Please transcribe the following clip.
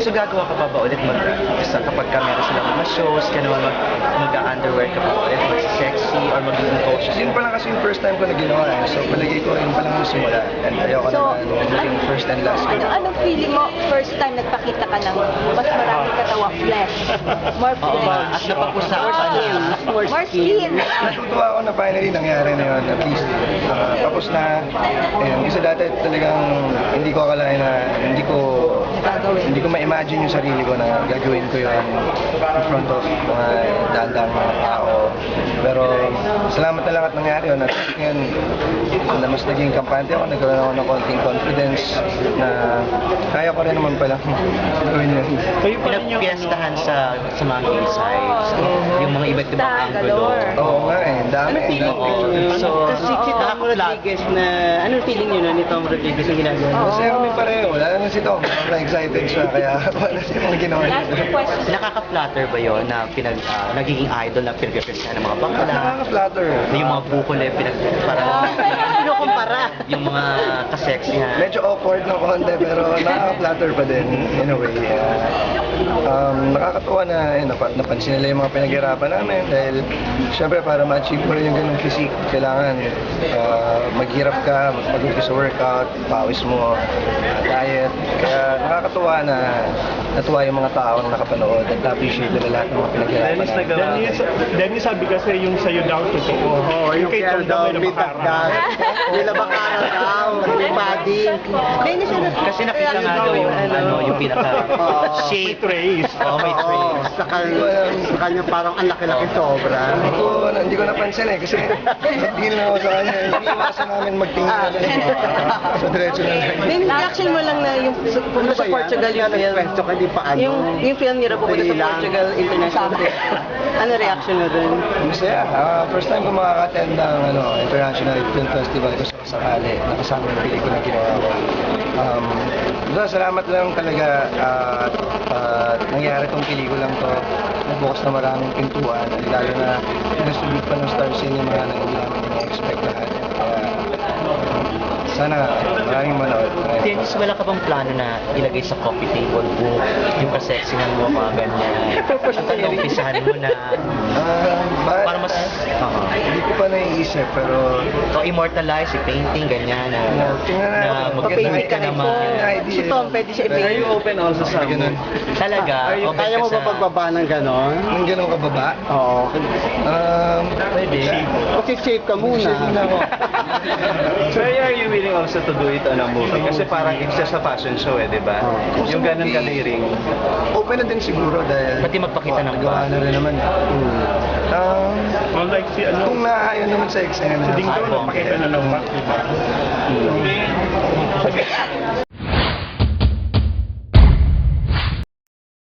So gagawa ka pa ba ulit kapag ka meron silang mga shows, gano'n mag-underwear ka pa ulit, mag-sexy, or magiging cautious? Yun pa lang kasi yung first time ko na ginawa eh. So palagay ko yun pa lang yung simula. And ayoko naman maging first and last. Anong feeling mo first time nagpakita ka ng mas maraming katawa, flesh? More Oo ba? flesh. At napag-usapan na. More skin. Natutuwa ako na finally nangyari na yun. At least tapos na. And kasi dati talagang hindi ko akalain na hindi ko ma-imagine yung sarili ko na gagawin ko yun in front of mga dandang mga tao. Pero salamat na lang at nangyari yun. At ngayon, na mas naging kampante ako, nagkaroon ako ng konting confidence na kaya ko rin naman pala gawin yun. Pinagpiestahan sa mga gay sites, yung mga iba't ibang angulo. Oo nga eh, dami. So, Si Tom Rodriguez na, anong feeling nyo na ni Tom Rodriguez yung ginagawa? Masaya kami pareho. Lalo na si Tom, sobrang excited siya. Kaya wala siya mga ginawa niya. Last question. Nakaka-flatter ba yun na nagiging idol na pinag-represent ng mga bakla? Nakaka-flatter. Yung mga bukol eh, Kinukumpara. yung mga kaseksihan. Medyo awkward ng konti pero nakaka-flatter pa din in a way. Nakakatuwa na napansin nila yung mga pinaghirapan namin dahil syempre para ma-achieve mo rin yung ganung physique, kailangan maghirap ka, mag-umpisa sa workout, pawis mo, diet. Kaya nakakatuwa na natuwa yung mga tao na nakapanood at na-appreciate nila lahat ng mga pinaghirapan namin. Dennis, sabi kasi yung sa'yo daw totoo. Oo, yung kay kaya Tom daw, may may nabakara. tagdag. May labakara daw, may body. Kasi nakita nga daw yung yung pinaka-shape. Trace. Oo, may Oo, trace. sa kanya parang ang laki-laki sobra. Hindi ko napansin eh kasi tingin lang ako sa kanya. Iniiwasan namin magtingin. So diretso na lang. Then, reaction mo lang na yung pumunta sa Portugal yung film. Nagkwento ka, di pa ano. Yung film nila pumunta sa Portugal International Film. Ano reaction mo dun? Masaya. First time ko makaka-attend ng International Film Festival ko sa sakali. Nakasama yung pelikula na ginawa ko. Salamat lang talaga nangyari tong pelikulang to. Nagbukas na maraming pintuan. Lalo na pinasubik pa ng Star Cinema na hindi namin ina-expect lahat. Kaya sana maraming manood. Dennis, wala ka bang plano na ilagay sa coffee table book, yung kaseksihan mo, mga ganyan? Ang umpisahan mo na, para mas, Hindi ko pa naiisip pero immortalize, i-painting, ganyan, tingnan na natin. mag-graduate ka naman. idea. Si Tom, pwede siya Are i-paint. you open also sa Ganun. Talaga, open Kaya mo ka ba pagbaba ng ganon? Nang ganun kababa? Oo. Pwede. Mag-shape ka muna. Shape muna ako. So are you willing also to do it on a movie? Kasi parang it's just a fashion show eh, di ba? Yung ganun kaliring. Open na din siguro dahil Pati magpakita ng gawa na rin naman. Well, like si ano, Kung naayon naman sa eksena. si Ding Dong, pakita na ng back, di ba?